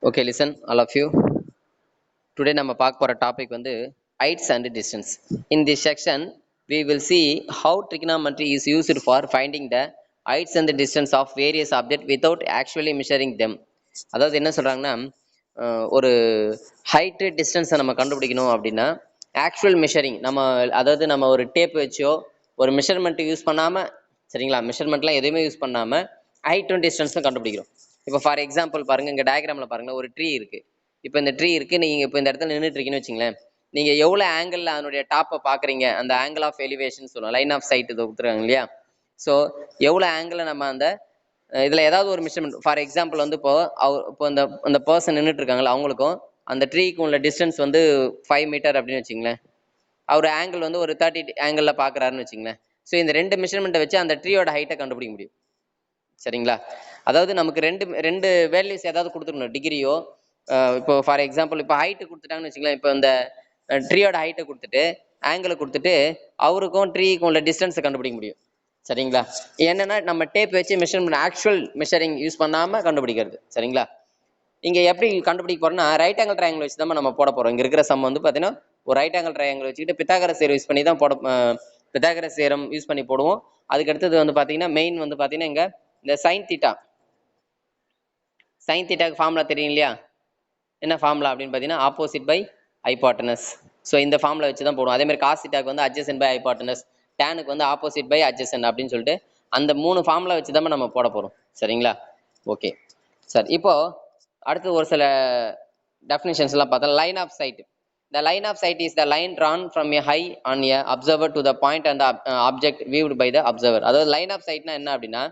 Okay, listen, all of you. Today நம்ம பார்க்க போற டாபிக் வந்து heights and distance. In this section, we will see how trigonometry is used for finding the heights and the distance of various objects without actually measuring them. அதாவது என்ன சொல்றாங்கன்னா ஒரு height டிஸ்டன்ஸை நம்ம கண்டுபிடிக்கணும் அப்படின்னா ஆக்சுவல் மெஷரிங் அதாவது நம்ம ஒரு டேப் வச்சோ ஒரு மெஷர்மெண்ட் யூஸ் பண்ணாம சரிங்களா, மெஷர்மெண்ட்லாம் எதுவுமே யூஸ் பண்ணாம ஹைட்டும் டிஸ்டன்ஸும் கண்டுபிடிக்கிறோம். இப்போ ஃபார் எக்ஸாம்பிள் பாருங்க, இங்க டயக்ராம்ல பாருங்க, ஒரு ட்ரீ இருக்கு. இப்போ இந்த ட்ரீ இருக்கு, நீங்க இப்போ இந்த இடத்துல நின்றுட்டு இருக்கீங்கன்னு வச்சுங்களேன். நீங்க எவ்வளவு ஆங்கிள் அதனுடைய டாப்பை பாக்குறீங்க, அந்த ஆங்கிள் ஆஃப் எலிவேஷன் சொல்லுவோம், லைன் ஆஃப் சைட் இது கொடுத்துருக்காங்க இல்லையா. ஸோ எவ்வளவு ஆங்கிள் நம்ம அந்த இதுல ஏதாவது ஒரு மெஷர்மெண்ட், ஃபார் எக்ஸாம்பிள் வந்து இப்போ அந்த பர்சன் நின்றுட்டு இருக்காங்களா, அவங்களுக்கும் அந்த ட்ரீக்கு உள்ள டிஸ்டன்ஸ் வந்து 5 மீட்டர் அப்படின்னு வச்சுங்களேன். அவர் ஆங்கிள் வந்து ஒரு 30 ஆங்கிள் பாக்குறாருன்னு வச்சுங்களேன். ஸோ இந்த ரெண்டு மெஷர்மெண்ட்டை வச்சு அந்த ட்ரீயோட ஹைட்டை கண்டுபிடிக்க முடியும். சரிங்களா, அதாவது நமக்கு ரெண்டு வேல்யூஸ் ஏதாவது கொடுத்துருக்கணும், டிகிரியோ. இப்போ ஃபார் எக்ஸாம்பிள் இப்போ ஹைட்டு கொடுத்துட்டாங்கன்னு வச்சுக்கலாம். இப்போ இந்த ட்ரீயோட ஹைட்டை கொடுத்துட்டு ஆங்கிளை கொடுத்துட்டு அவருக்கும் ட்ரீக்கும் உள்ள டிஸ்டன்ஸை கண்டுபிடிக்க முடியும். சரிங்களா, என்னன்னா நம்ம டேப் வச்சு மெஷர்மெண்ட் ஆக்சுவல் மெஷரிங் யூஸ் பண்ணாம கண்டுபிடிக்கிறது. சரிங்களா, இங்க எப்படி கண்டுபிடிக்க போறோம்னா ரைட் ஆங்கிள் ட்ரையாங்கிள் வச்சு தான் நம்ம போட போறோம். இங்க இருக்கிற சம் வந்து பாத்தீங்கன்னா ஒரு ரைட் ஆங்கிள் ட்ரையாங்கிள் வச்சுக்கிட்டு பித்தாகரஸ் தியரம் யூஸ் பண்ணி தான் பித்தாகரஸ் தியரம் யூஸ் பண்ணி போடுவோம். அதுக்கு அடுத்தது வந்து பாத்தீங்கன்னா மெயின் வந்து பாத்தீங்கன்னா இங்க இந்த சைன் தீட்டாக்கு ஃபார்முலா தெரியும் இல்லையா. என்ன ஃபார்முலா அப்படின்னு பார்த்தீங்கன்னா ஆப்போசிட் பை ஹைபாட்டனஸ். ஸோ இந்த ஃபார்முலா வச்சு தான் போடுவோம். அதே மாதிரி காஸ் தீட்டாக்கு வந்து அட்ஜசன்ட் பை ஹைபாட்டனஸ், டேனுக்கு வந்து ஆப்போசிட் பை அட்ஜசன்ட் அப்படின்னு சொல்லிட்டு அந்த 3 ஃபார்முலா வச்சு தான் நம்ம போட போகிறோம். சரிங்களா, ஓகே சார். இப்போ அடுத்து ஒரு சில டெஃபினிஷன்ஸ்லாம் பார்த்தா line of sight. The line of sight is the line drawn from a high on a observer to the point and the object viewed by the observer. அதாவது லைன் ஆஃப் சைட்னா என்ன அப்படின்னா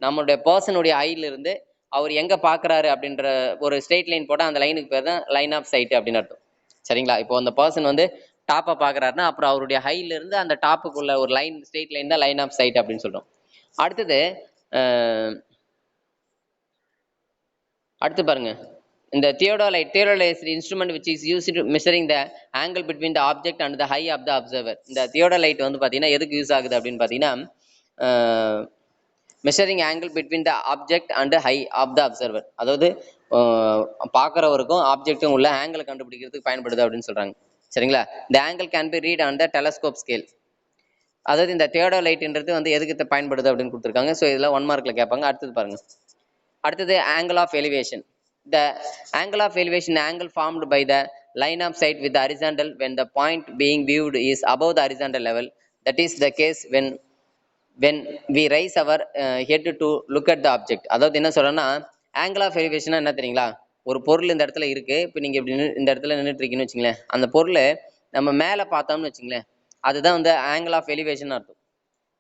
நம்மளுடைய பர்சனுடைய ஐல இருந்து அவர் எங்க பாக்குறாரு அப்படின்ற ஒரு ஸ்ட்ரெயிட் லைன் போட்டா அந்த லைனுக்கு பேர் தான் லைன் ஆஃப் சைட் அப்படின்னு அர்த்தம். சரிங்களா, இப்போ அந்த பர்சன் வந்து டாப்பை பாக்குறாருன்னா அப்புறம் அவருடைய ஹைல இருந்து அந்த டாப்புக்குள்ள ஒரு லைன் ஸ்ட்ரெயிட் லைன் தான் லைன் ஆஃப் சைட் அப்படின்னு சொல்றோம். அடுத்து பாருங்க, இந்த theodolite is the instrument which is used to measuring the angle between the object and the high of the observer. இந்த theodolite வந்து பாத்தீங்கன்னா எதுக்கு யூஸ் ஆகுது அப்படின்னு பாத்தீங்கன்னா measuring angle between the object and height of the observer. அதாவது பார்க்குறவருக்கும் ஆப்ஜெக்டும் உள்ள ஆங்கிள் கண்டுபிடிக்கிறதுக்கு பயன்படுது அப்படின்னு சொல்றாங்க. சரிங்களா, இந்த angle can be read on the telescope scale. அதாவது இந்த தியோடோலைட்ன்றது வந்து எதுக்கு பயன்படுது அப்படின்னு கொடுத்துருக்காங்க. ஸோ இதில் 1 மார்க்ல கேட்பாங்க. அடுத்தது angle of elevation. The angle of elevation, angle formed by the line of sight with the horizontal when the point being viewed is above the horizontal level. That is the case when we raise our head to look at the object. அதாவது என்ன சொல்றேன்னா angle of எலிவேஷனா என்ன தெரியுங்களா, ஒரு பொருள் இந்த இடத்துல இருக்கு. இப்போ நீங்க இப்படி இந்த இடத்துல நின்றுட்டு இருக்கீங்கன்னு வச்சுங்களேன், அந்த பொருளை நம்ம மேலே பார்த்தோம்னு வச்சுங்களேன், அதுதான் வந்து ஆங்கிள் ஆஃப் எலிவேஷன் அர்த்தம்.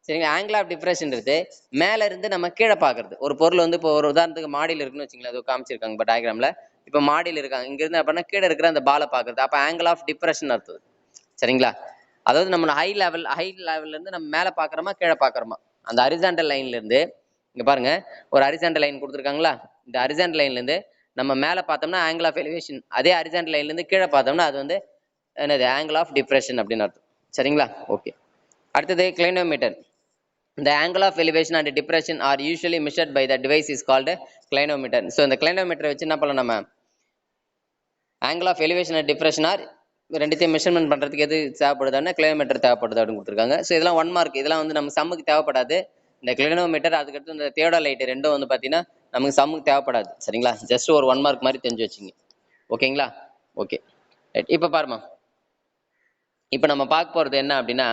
சரிங்களா, ஆங்கிள் ஆஃப் டிஃப்ரெஷன்றது மேல இருந்து நம்ம கீழே பாக்குறது. ஒரு பொருள் வந்து இப்போ ஒரு உதாரணத்துக்கு மாடியில் இருக்குன்னு வச்சுங்களேன், அது காமிச்சிருக்காங்க இப்போ டயக்ராம்ல. இப்போ மாடியில் இருக்காங்க, இங்க இருந்து அப்படின்னா கீழே இருக்கிற அந்த பாலை பாக்குறது, அப்ப ஆங்கிள் ஆஃப் டிப்ரெஷன் அர்த்தம். சரிங்களா, அதாவது நம்ம ஹை லெவல்ல இருந்து நம்ம மேல பாக்குறோமா கீழே பாக்குறோமா, அந்த ஹரிசாண்டல் லைன்ல இருந்து இங்க பாருங்க ஒரு ஹரிசாண்டல் லைன் கொடுத்துருக்காங்களா, இந்த ஹரிசாண்டல் லைன்ல இருந்து நம்ம மேல பார்த்தோம்னா ஆங்கிள் ஆஃப் எலிவேஷன், அதே ஹரிசாண்டல் லைன்ல இருந்து கீழே பார்த்தோம்னா அது வந்து என்னது ஆங்கிள் ஆஃப் டிப்ரெஷன் அப்படின்னு அர்த்தம். சரிங்களா, ஓகே. அடுத்தது கிளைனோமீட்டர். The angle of elevation and depression are usually measured by the device is called clinometer. So இந்த clinometer வச்சு என்ன பண்ணலாம், நம்ம angle of elevation and depression are ரெண்டுத்தையும் மெஷர்மெண்ட் பண்றதுக்கு எது தேவைப்படுதுன்னா கிலோமீட்டர் தேவைப்படுது அப்படின்னு கொடுத்துருக்காங்க. ஸோ இதெல்லாம் 1 மார்க். இதெல்லாம் வந்து நம்ம சம்முக்கு தேவைப்படாது. இந்த கிலோமீட்டர் அதுக்கடுத்து இந்த தியோடோலைட் ரெண்டும் வந்து பார்த்தீங்கன்னா நமக்கு சம்முக்கு தேவைப்படாது. சரிங்களா, ஜஸ்ட் ஒரு 1 மார்க் மாதிரி தெரிஞ்சு வச்சுங்க. ஓகேங்களா, ஓகே ரைட். இப்போ பாருமா, இப்போ நம்ம பார்க்க போறது என்ன அப்படின்னா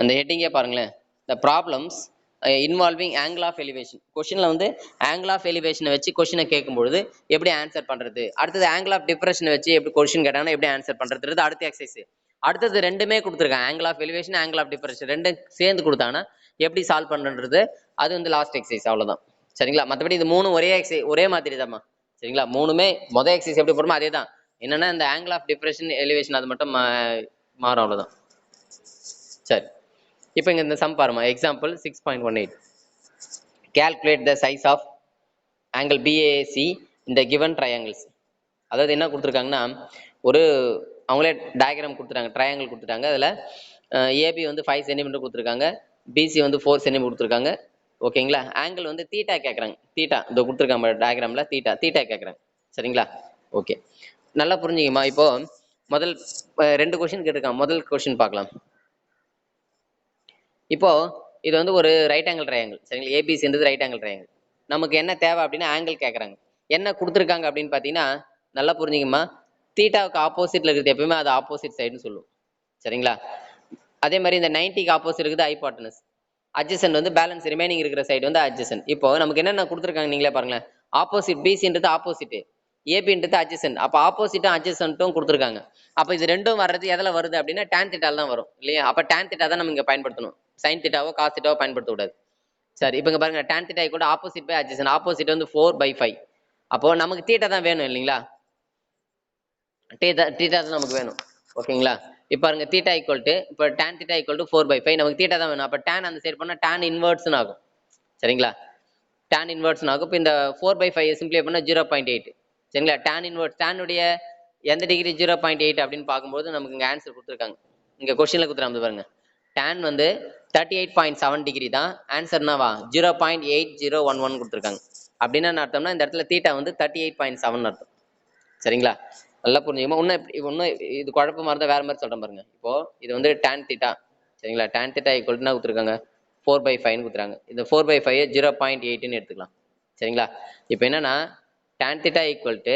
அந்த ஹெட்டிங்கே பாருங்களேன், the problems involving angle of elevation. கொஸ்டின்ல வந்து ஆங்கிள் ஆஃப் எலிவேஷனை வச்சு கொஸ்டினை கேட்கும்பொழுது எப்படி ஆன்சர் பண்றது, அடுத்தது ஆங்கிள் ஆஃப் டிப்ரெஷனை வச்சு எப்படி கொஸ்டின் கேட்டாங்கன்னா எப்படி ஆன்சர் பண்றது, அடுத்த எக்ஸசைஸ். அடுத்தது ரெண்டுமே கொடுத்துருக்காங்க, angle of elevation angle of depression ரெண்டும் சேர்ந்து கொடுத்தாங்கன்னா எப்படி சால்வ் பண்றது, அது வந்து லாஸ்ட் எக்ஸசைஸ். அவ்வளவுதான். சரிங்களா, மற்றபடி இது 3 ஒரே எக்ஸசைஸ், ஒரே மாதிரி தான்மா. சரிங்களா, 3மே மொதல் எக்ஸசைஸ் எப்படி போடுமோ அதே தான். என்னன்னா இந்த ஆங்கிள் ஆஃப் டிப்ரெஷன் எலிவேஷன் அது மட்டும் மாறும், அவ்வளவுதான். சரி, இப்போ இங்க இந்த சம் பாருமா, example 6.18. Calculate the size of angle BAC இந்த கிவன் ட்ரையாங்கிள்ஸ். அதாவது என்ன கொடுத்துருக்காங்கன்னா ஒரு அவங்களே டயக்ராம் கொடுத்துட்டாங்க, ட்ரையாங்கிள் கொடுத்துட்டாங்க. அதில் AB வந்து 5 சென்டிமீட்டர் கொடுத்துருக்காங்க, BC வந்து 4 சென்டிமீட்டர் கொடுத்துருக்காங்க, ஓகேங்களா. ஆங்கிள் வந்து தீட்டா கேட்குறாங்க. தீட்டா இந்த கொடுத்துருக்காங்க டயக்ராமில் தீட்டா தீட்டா கேட்குறாங்க. சரிங்களா. ஓகே, நல்லா புரிஞ்சுங்கம்மா. இப்போ முதல் 2 கொஸ்டின் கேட்டிருக்காங்க. முதல் கொஸ்டின் பார்க்கலாம். இப்போ இது வந்து ஒரு ரைட் ஆங்கிள் ட்ரையாங்கிள். சரிங்களா. ஏபிசின்றது ரைட் ஆங்கிள் ட்ரையாங்கிள். நமக்கு என்ன தேவை அப்படின்னா ஆங்கிள் கேட்குறாங்க. என்ன கொடுத்துருக்காங்க அப்படின்னு பார்த்தீங்கன்னா, நல்லா புரிஞ்சுங்கம்மா. தீட்டாவுக்கு ஆப்போசிட்ல இருக்கிறது எப்பவுமே அது ஆப்போசிட் சைடுன்னு சொல்லுவோம். சரிங்களா. அதே மாதிரி இந்த 90க்கு ஆப்போசிட் இருக்குது ஹைபாட்டனஸ். அட்ஜசன்ட் வந்து பேலன்ஸ் ரிமைனிங் இருக்கிற சைடு வந்து அட்ஜசன்ட். இப்போ நமக்கு என்னென்ன கொடுத்துருக்காங்க நீங்களே பாருங்களேன். ஆப்போசிட் பிசின்றது ஆப்போசிட், ஏபின்றது அட்ஜசன்ட். அப்போ ஆப்போசிட்டும் அட்ஜசன்ட்டும் கொடுத்துருக்காங்க. அப்போ இது ரெண்டும் வர்றது எதில் வருது அப்படின்னா tan தீட்டால தான் வரும் இல்லையா. அப்போ tan தீட்டா தான் நம்ம இங்கே பயன்படுத்தணும். சைன் தீட்டாவோ காஸ் தீட்டாவோ பயன்படுத்தக்கூடாது. சரி, இப்போ இங்கே பாருங்க tan தீட்டா கூட ஆப்போசிட் பை அட்ஜசன்ட். ஆப்போசிட் வந்து 4/5. அப்போ நமக்கு தீட்டா தான் வேணும் இல்லைங்களா. தீட்டா தான் நமக்கு வேணும். ஓகேங்களா. இப்போ பாருங்க தீட்டா ஈக்குவல் டு இப்போ tan தீட்டா ஈக்குவல் டு 4/5. நமக்கு தீட்டா தான் வேணும். அப்போ tan அந்த சைடு பண்ணால் tan இன்வெர்ட்ஸ்னு ஆகும். சரிங்களா. tan இன்வெர்ட்ஸ்னு ஆகும். இப்போ இந்த 4/5 சிம்பிளை பண்ணால் 0.8. சரிங்களா. tan இன்வெர்ட்ஸ் tan உடைய எந்த டிகிரி 0.8 அப்படின்னு பார்க்கும்போது நமக்கு இங்கே ஆன்சர் கொடுத்துருக்காங்க. இங்கே கொஸ்டினில் கொடுத்துருக்காங்க பாருங்க. tan வந்து 38.7 டிகிரி தான். ஆன்சர்னாவா 0.8011 கொடுத்துருக்காங்க. அப்படின்னா என்ன அர்த்தம்னா இந்த இடத்துல தீட்டா வந்து 38.7 அர்த்தம். சரிங்களா. நல்லா புரிஞ்சுக்கமா. இன்னும் இது குழப்பமா இருந்தால் வேற மாதிரி சொல்றேன் பாருங்க. இப்போ இது வந்து tan தீட்டா. சரிங்களா. tan தீட்டா ஈக்குவல் என்ன கொடுத்துருக்காங்க 4/5 கொடுத்துறாங்க. இந்த 4/5 0.8ன்னு எடுத்துக்கலாம். சரிங்களா. இப்போ என்னன்னா tan தீட்டா ஈக்குவல் டு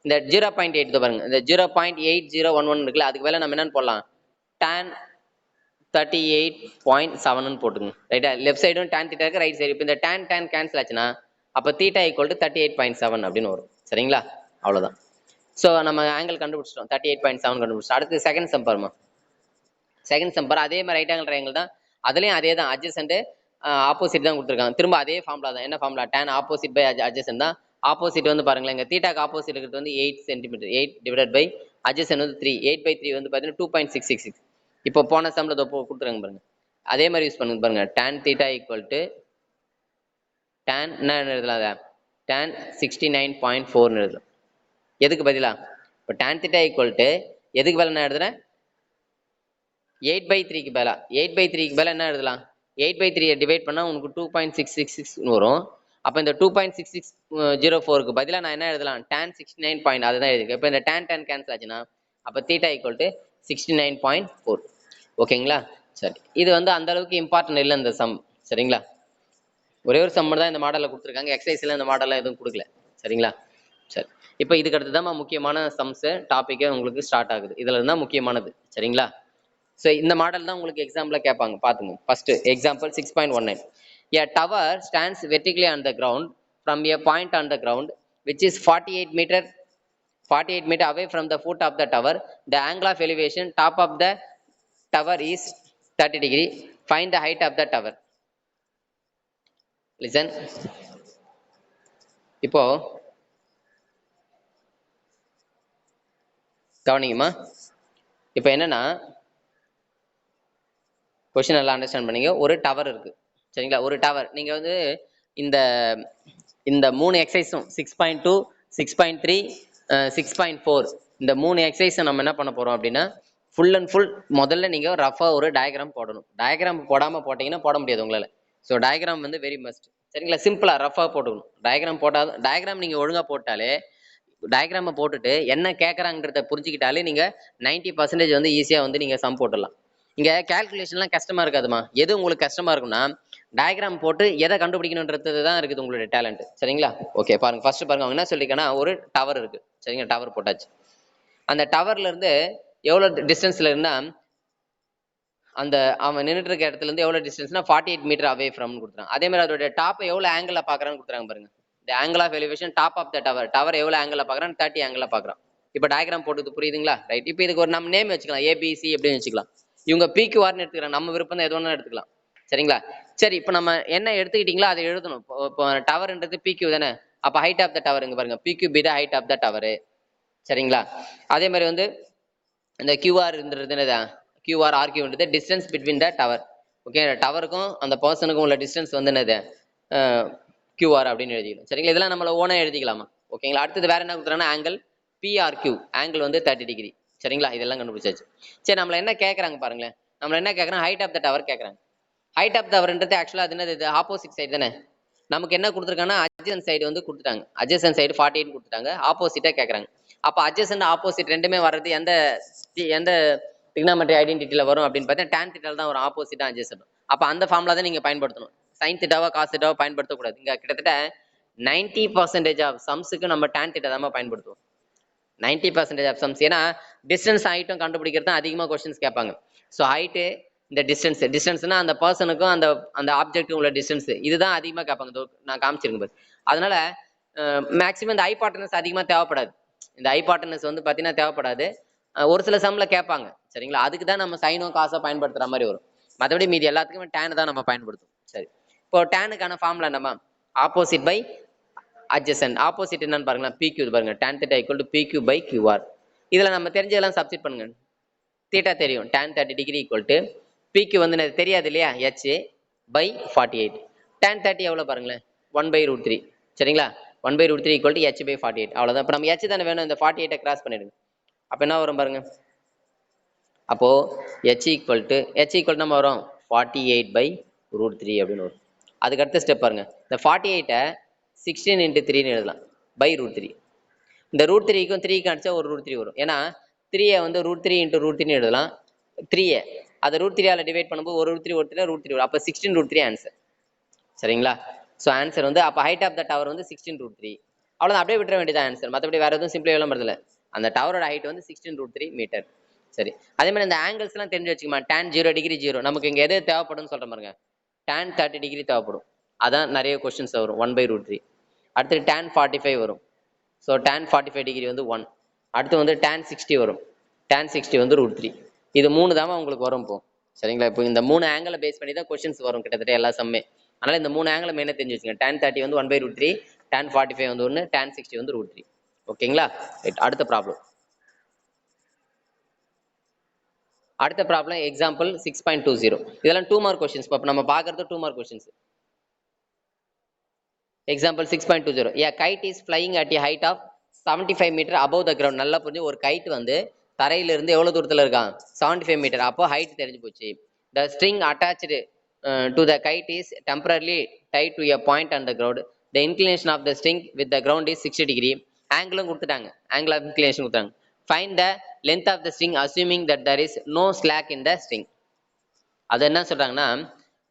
இந்த 0.8 பாருங்க. இந்த 0.8011 இருக்குல்ல, அதுக்கு மேல நம்ம என்னன்னு போடலாம் tan 38.7ன்னு போட்டுங்க. ரைட்டா. லெஃப்ட் சைடும் tan தீட்டா இருக்கு, ரைட் சைடு. இப்போ இந்த tan கேன்சல் ஆச்சுன்னா அப்போ தீட்டா ஈக்குவல் டு 38.7 அப்படின்னு வரும். சரிங்களா. அவ்வளோதான். ஸோ நம்ம ஆங்கிள் கண்டுபிடிச்சிட்டோம். 38.7 கண்டுபிடிச்சோம். அடுத்து செகண்ட் சம் பாருமா. செகண்ட் சம் பாரு, அதே மாதிரி ரைட் ஆங்கிள் ட்ரையாங்கிள் தான். அதுலேயும் அதே தான், அட்ஜசன்ட் ஆப்போசிட் தான் கொடுத்துருக்காங்க. திரும்ப அதே ஃபார்முலா தான். என்ன formula tan opposite by adjacent தான். ஆப்போசிட் வந்து பாருங்களேன், இங்கே தீட்டாக்கு ஆப்போசிட் இருக்கிறது வந்து 8 சென்டிமீட்டர். 8 டிவைட் பை அட்ஜசன்ட் வந்து 3. 8/3 வந்து பார்த்தீங்கன்னா 2.666. இப்போ போன சம்மில் இதை கொடுத்துருங்க பாருங்க. அதே மாதிரி யூஸ் பண்ணுங்க பாருங்க. tan theta equal to tan என்ன எழுதலாம் அதை tan 69.4 எழுதலாம். எதுக்கு பதிலா இப்போ tan தீட்டா ஈக்குவல் டு எதுக்கு பதிலா நான் எழுதுறேன் 8/3க்கு பதிலா 8/3க்கு பதிலா என்ன எழுதலாம் 8/3 டிவைட் பண்ணா உனக்கு 2.666 வரும். அப்போ இந்த 2.6604க்கு பதிலா நான் என்ன எழுதலாம் tan 69. அதுதான் எழுதுங்க. இப்போ இந்த tan கேன்சல் ஆச்சுன்னா அப்போ தீட்டா ஈக்குவல் டு 69.4. ஓகேங்களா. சரி, இது வந்து அந்த அளவுக்கு இம்பார்ட்டன்ட் இல்லை இந்த சம். சரிங்களா. ஒரே ஒரு சம் தான் இந்த மாடலில் கொடுத்துருக்காங்க. எக்ஸசைஸ்ல இந்த மாடல்லாம் எதுவும் கொடுக்கல. சரிங்களா. சரி, இப்போ இதுக்கு அடுத்து தான் முக்கியமான சம்ஸ் டாபிக்கே உங்களுக்கு ஸ்டார்ட் ஆகுது. இதுல இருந்தா முக்கியமானது. சரிங்களா. ஸோ இந்த மாடல் தான் உங்களுக்கு எக்ஸாம்பிள் கேட்பாங்க. பாத்துங்க. First example 6.19. A tower stands vertically on the ground from a point on the ground which is 48 meter away from the foot of the tower. The angle of elevation top of the tower is 30 degree. Find the height of the tower. Listen. இப்போ கவனிங்கம்மா. இப்போ என்னன்னா question நல்லா understand பண்ணீங்க. ஒரு tower இருக்கு. சரிங்களா. ஒரு tower நீங்க வந்து இந்த இந்த 3 எக்ஸசைஸும் 6.2 6.3 6.4 இந்த 3 எக்ஸசைஸை நம்ம என்ன பண்ண போறோம் அப்படின்னா ஃபுல் அண்ட் ஃபுல் முதல்ல நீங்க ரஃபா ஒரு டயக்ராம் போடணும். டயக்ராம் போடாம போட்டீங்கன்னா போட முடியாது உங்களால. ஸோ டயக்ராம் வந்து வெரி மஸ்ட். சரிங்களா. சிம்பிளா ரஃபா போட்டுக்கணும். டயக்ராம் போட்டால் டயக்ராம் நீங்க ஒழுங்கா போட்டாலே டயக்ராமை போட்டுட்டு என்ன கேட்கறாங்கன்றத புரிஞ்சுக்கிட்டாலே நீங்க 90% வந்து ஈஸியா வந்து நீங்க சம் போட்டுடலாம். இங்க கால்குலேஷன்லாம் கஷ்டமா இருக்காதுமா. எது உங்களுக்கு கஷ்டமா இருக்கும்னா டயக்ராம் போட்டு எதை கண்டுபிடிக்கணுன்றது தான் இருக்குது உங்களுடைய டேலண்ட். சரிங்களா. ஓகே பாருங்க. ஃபர்ஸ்ட் பாருங்க, அவங்க என்ன சொல்லிருக்காங்கன்னா ஒரு டவர் இருக்கு. சரிங்களா. டவர் போட்டாச்சு. அந்த டவர்ல இருந்து எவ்வளவு டிஸ்டன்ஸ்ல இருந்தா அந்த அவன் நின்றுட்டு இருக்க இடத்துல இருந்து எவ்வளவு டிஸ்டன்ஸ்னா 48 மீட்டர் அவே ஃப்ரம் கொடுத்துறாங்க. அதே மாதிரி அதோட டாப் எவ்வளவு ஆங்கிள் பாக்குறான்னு கொடுத்துறாங்க பாருங்க. the angle of elevation top of the tower. Tower எவ்வளவு ஆங்கிள் பாக்குறான் 30 ஆங்கிள் பாக்குறான். இப்போ டயக்ராம் போட்டுது புரியுதுங்களா. ரைட். இப்போ இதுக்கு ஒரு நம்ம நேம் வச்சுக்கலாம். ஏபிசி அப்படின்னு வச்சுக்கலாம். இவங்க PQRன்னு எடுத்துக்கலாம். நம்ம விருப்பம் எது வேணாலும் எடுத்துக்கலாம். சரிங்களா. சரி, இப்போ நம்ம என்ன எடுத்துக்கிட்டீங்களோ அதை எழுதணும். இப்போ டவர்ன்றது PQ தானே. அப்போ ஹைட் ஆஃப் த டவர் இங்க பாருங்க. PQ be the height of the tower. சரிங்களா. அதே மாதிரி வந்து இந்த QR இருந்தது என்னதான் QR RQன்றது distance between the tower. Okay. டவருக்கும் அந்த பர்சனுக்கும் உள்ள டிஸ்டன்ஸ் வந்து என்னது QR அப்படின்னு எழுதிக்கணும். சரிங்களா. இதெல்லாம் நம்மள ஓனா எழுதிக்கலாமா. ஓகேங்களா. அடுத்தது வேற என்ன கொடுக்குறாங்கன்னா ஆங்கிள் PRQ. ஆங்கிள் வந்து 30 டிகிரி. சரிங்களா. இதெல்லாம் கண்டுபிடிச்சாச்சு. சரி, நம்மள என்ன கேட்கறாங்க பாருங்களேன். நம்மள என்ன கேட்கறாங்க ஹைட் ஆஃப் த டவர் கேட்கறாங்க. ஹைட் ஆஃப் தவறுன்றது ஆக்சுவலாக அது என்னது, இது ஆப்போசிட் சைடு தானே. நமக்கு என்ன கொடுத்துருக்காங்கன்னா அட்ஜசன்ட் சைடு வந்து கொடுத்துட்டாங்க, அட்ஜசன்ட் சைடு 48 கொடுத்துட்டாங்க, ஆப்போசிட்டாக கேட்குறாங்க. அப்போ அட்ஜசன்ட் ஆப்போசிட் ரெண்டுமே வர்றது எந்த எந்த டிக்னாமெட்ரி ஐடென்டிட்டியில் வரும் அப்படின்னு பார்த்தா tan θ தான் வரும், ஆப்போசிட்டாக அட்ஜசன்ட். அப்போ அந்த ஃபார்முலா தான் நீங்கள் பயன்படுத்தணும். சைன் திட்டாவோ காஸ் திட்டாவோ பயன்படுத்தக்கூடாது. இங்கே கிட்டத்தட்ட 90% ஆஃப் சம்ஸுக்கு நம்ம tan θ தான் பயன்படுத்துவோம். 90% ஆஃப் சம்ஸ். ஏன்னா டிஸ்டன்ஸ் ஹைட்டும் கண்டுபிடிக்கிறது தான் அதிகமாக கொஸ்டின்ஸ் கேட்பாங்க. ஸோ ஹைட்டு, இந்த டிஸ்டன்ஸ்னா அந்த பர்சனுக்கும் அந்த அந்த ஆப்ஜெக்ட்டுக்கும் உள்ள டிஸ்டன்ஸ், இதுதான் அதிகமாக கேட்பாங்க. நான் காமிச்சிருக்கேன் பாரு. அதனால மேக்ஸிமம் இந்த ஹைபார்டனஸ் அதிகமாக தேவைப்படாது. இந்த ஹைபார்டனஸ் வந்து பார்த்தீங்கன்னா தேவைப்படாது. ஒரு சில சம்ல கேட்பாங்க, சரிங்களா. அதுக்கு தான் நம்ம சைனோ காசோ பயன்படுத்துற மாதிரி வரும். மற்றபடி மீதி எல்லாத்துக்குமே டேன் தான் நம்ம பயன்படுத்தும். சரி, இப்போ டேனுக்கான ஃபார்முலா என்னமா, ஆப்போசிட் பை அட்ஜசன்ட். ஆப்போசிட் என்னன்னு பாருங்களா, PQ பாருங்க, tan θ equal to PQ by QR. இதுல நம்ம தெரிஞ்சதெல்லாம் சப்ஸ்டிட் பண்ணுங்க. தீட்டா தெரியும், tan 30 degree equal to PQ வந்து தெரியாது இல்லையா, H பை 48. tan 30 எவ்வளவு பாருங்களேன், 1/√3. சரிங்களா, 1/√3 ஈக்குவல் டு H பை 48. அவ்வளவுதான். இப்போ நம்ம H தானே வேணும், இந்த 48 கிராஸ் பண்ணிடுங்க. அப்போ என்ன வரும் பாருங்க, அப்போ H ஈக்குவல் நம்ம வரும் 48/√3 அப்படின்னு வரும். அதுக்கு அடுத்த ஸ்டெப் பாருங்க, இந்த 48 16 × 3 எழுதலாம், பை √3. இந்த √3க்கும் 3க்கும் அடிச்சா ஒரு √3 வரும். ஏன்னா 3 வந்து √3 × √3 எழுதலாம். 3 அதை √3 டிவைட் பண்ணும்போது ஒரு √3 √3 வரும். அப்போ 16 √3 ஆன்சர். சரிங்களா. ஸோ ஆன்சர் வந்து அப்போ ஹைட் ஆஃப் த டவர் வந்து 16 √3. அவ்வளோதான், அப்படியே விட்டுற வேண்டியதான் ஆன்சர். மற்றபடி வேற எதுவும் சிம்பிளி எல்லாம் வருதில்ல. அந்த டவரோட ஹைட் வந்து 16 √3 மீட்டர். சரி, அதே மாதிரி இந்த ஆங்கிள்ஸ் எல்லாம் தெரிஞ்சு வச்சுக்கமா. tan 0 டிகிரி 0, நமக்கு இங்க எது தேவைப்படும் சொல்ற பாருங்க, tan 30 டிகிரி தேவைப்படும். அதான் நிறைய கொஸ்டின்ஸ் வரும், 1/√3. அடுத்து tan 45 வரும். ஸோ tan 45 டிகிரி வந்து 1. அடுத்து வந்து tan 60 வரும். tan 60 வந்து √3. இது 3 தாமா உங்களுக்கு வரும் இப்போ. சரிங்களா. இப்போ இந்த 3 ஆங்கிளை பேஸ் பண்ணி தான் கொஸ்டின்ஸ் வரும் கிட்டத்தட்ட எல்லா சம்மே. அதனால இந்த 3 ஆங்கிளை மெயினாக தெரிஞ்சு வச்சுங்க. tan 30 வந்து 1/√3, tan 45 வந்து 1, tan 60 வந்து √3. ஓகேங்களா. ரைட், அடுத்த ப்ராப்ளம். அடுத்த ப்ராப்ளம் எக்ஸாம்பிள் 6.20. இதெல்லாம் 2 மார்க் கொஸ்டின்ஸ். இப்போ நம்ம பார்க்கறது 2 mark questions. Example 6.20. A kite is flying at a height of 75 meter above the ground. நல்லா புரிஞ்சு, ஒரு கைட் வந்து தரையில இருந்து எவ்வளவு தூரத்துல இருக்கான், 75 மீட்டர். அப்போ ஹைட் தெரிஞ்சு போச்சு. The string attached to the kite is temporarily tied to a point on the ground. The inclination of the string with the ground is 60 degree. ஆங்கிளும் கொடுத்துட்டாங்க, ஆங்கிள் ஆஃப் இன்க்ளினேஷன் கொடுத்தாங்க. Find the length of the string assuming that there is no slack in the string. அது என்ன சொல்றாங்கன்னா,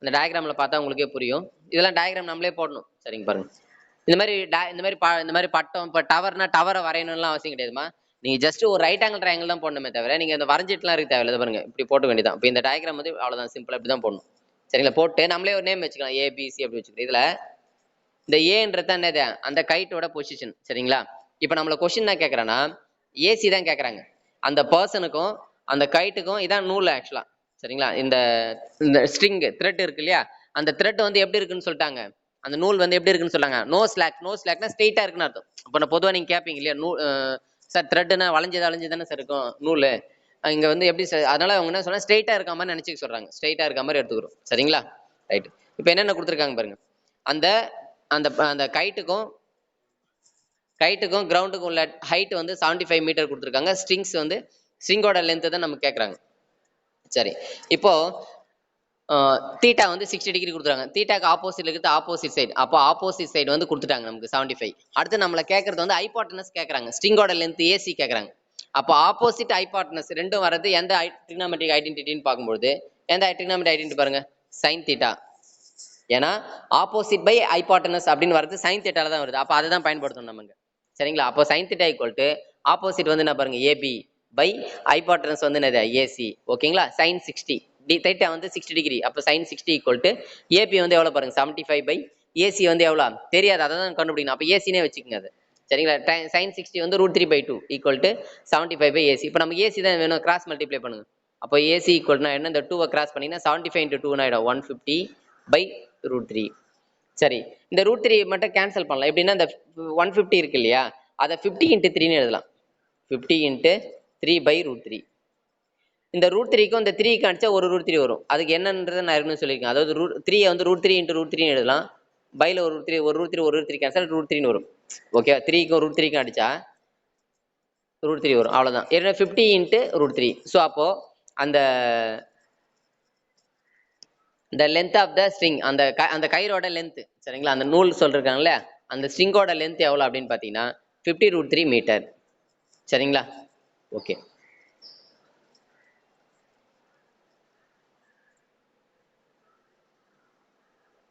இந்த டயக்ராம்ல பார்த்தா உங்களுக்கே புரியும். இதெல்லாம் டயக்ராம் நம்மளே போடணும். சரிங்க பாருங்க, இந்த மாதிரி பட்டம், இப்போ டவர்னா டவரை வரையணும்லாம் அவசியம் கிடையாதுமா. நீங்க ஜஸ்ட் ஒரு ரைட் ஆங்கிள் ட்ரையாங்கிள் தான் போடணுமே தவிர நீங்க இந்த வரைஞ்சிட்டுலாம் இருக்க தேவையில்லை. பாருங்க, இப்படி போட்ட வேண்டியதான். இப்போ இந்த டயக்ராம் வந்து அவ்வளவுதான், சிம்பிளா இப்படி தான் போடணும். சரிங்களா. போட்டு நம்மளே ஒரு நேம் வச்சுக்கலாம், ABC அப்படி வச்சுக்கலாம். இதுல இந்த ஏன்றது என்னது, அந்த கைட்டோட பொசிஷன். சரிங்களா. இப்போ நம்மள கொஸ்டின் தான் கேட்கறேன்னா AC தான் கேட்கறாங்க. அந்த பர்சனுக்கும் அந்த கைட்டுக்கும் இதான் நூல் ஆக்சுவலா. சரிங்களா. இந்த ஸ்ட்ரிங் த்ரெட் இருக்கு இல்லையா, அந்த த்ரெட் வந்து எப்படி இருக்குன்னு சொல்லிட்டாங்க, அந்த நூல் வந்து எப்படி இருக்குன்னு சொல்லாங்க, நோ ஸ்லாக். நோ ஸ்லாக்னா ஸ்ட்ரெயிட்டா இருக்குன்னு அர்த்தம். இப்போ நான் பொதுவாக நீங்க கேட்பீங்க இல்லையா, நூல் சார் த்ரெட்னா வளைஞ்சு தானே சார் இருக்கும் நூல், இங்க வந்து எப்படி சார், அதனால அவங்க என்ன சொன்னா ஸ்ட்ரெயிட்டா இருக்க மாதிரி நினைச்சுக்க சொல்றாங்க. ஸ்ட்ரெயிட்டா இருக்க மாதிரி எடுத்துக்கிறோம். சரிங்களா. ரைட், இப்போ என்னென்ன கொடுத்துருக்காங்க பாருங்க. அந்த அந்த அந்த கைட்டுக்கும் கிரவுண்டுக்கும் உள்ள ஹைட் வந்து 75 மீட்டர் கொடுத்துருக்காங்க. ஸ்ட்ரிங்ஸ் வந்து ஸ்ட்ரிங்கோட லென்த் தான் நம்ம கேட்குறாங்க. சரி, இப்போ தீட்டா வந்து 60 டிகிரி கொடுத்துறாங்க. தீட்டாக்கு ஆப்போசிட்ல இருக்கிறது ஆப்போசிட் சைடு. அப்போ ஆப்போசிட் சைடு வந்து கொடுத்துட்டாங்க நமக்கு 75. அடுத்து நம்மள கேட்கறது வந்து ஹைபாட்டனஸ் கேட்கறாங்க, ஸ்ட்ரிங்கோட லென்த் AC கேட்கறாங்க. அப்போ ஆப்போசிட் ஹைபாட்டனஸ் ரெண்டும் வரது எந்த ட்ரிக்னாமெட்ரிக் ஐடென்டிட்டின்னு பார்க்கும்போது, எந்த ட்ரிக்னாமெட்ரிக் ஐடென்டிட்டி பாருங்க, சைன் தீட்டா. ஏன்னா ஆப்போசிட் பை ஹைபாட்டனஸ் அப்படின்னு வரது சைன் தீட்டால தான் வருது. அப்போ அதை தான் பயன்படுத்தணும் நமக்கு. சரிங்களா. அப்போ sine theta equal to opposite வந்து என்ன பாருங்க, AB பை ஹைபாட்டனஸ் வந்து என்னது AC. ஓகேங்களா. சைன் 60 தீட்டா வந்து 60 டிகிரி. அப்போ சைன் 60 ஈக்குவல் டு AP வந்து எவ்வளோ பாருங்க, 75 பை AC வந்து எவ்வளோ தெரியாது, அதை தான் கண்டுபிடிக்கணும். அப்போ ஏசினே வச்சுக்கோங்க அது. சரிங்களா. சைன் 60 வந்து √3/2 ஈக்குவல் டு 75 பை AC. இப்போ நமக்கு AC தான் வேணும், கிராஸ் மல்டிப்ளை பண்ணுங்க. அப்போ AC ஈக்குவல்னா என்ன, இந்த 2 கிராஸ் பண்ணீங்கன்னா 75 × 2 ஆயிடும், 150 பை √3. சரி, இந்த √3 மட்டும் கேன்சல் பண்ணலாம். எப்படின்னா இந்த 150 இருக்கு இல்லையா, அதை 50 × 3 எழுதலாம். 50 × 3/√3. இந்த √3க்கும் இந்த 3க்கும் அடிச்சா ஒரு √3 வரும். அதுக்கு என்னன்றதை நான் ஏற்கனவே சொல்லியிருக்கேன். அதாவது 3 வந்து √3 × √3 எழுதலாம். பைல ஒரு √3 கேன்சல் √3 வரும். ஓகே, 3க்கும் √3க்கும் அடிச்சா √3 வரும். அவ்வளவுதான். ஏன்னா 50 × √3. ஸோ அப்போ அந்த the length of the string அந்த கயிறோட லென்த் சரிங்களா, அந்த நூல் சொல்லிருக்காங்கல்ல அந்த ஸ்ட்ரிங்கோட லென்த் எவ்வளவு அப்படின்னு பாத்தீங்கன்னா 50√3 மீட்டர். சரிங்களா? ஓகே.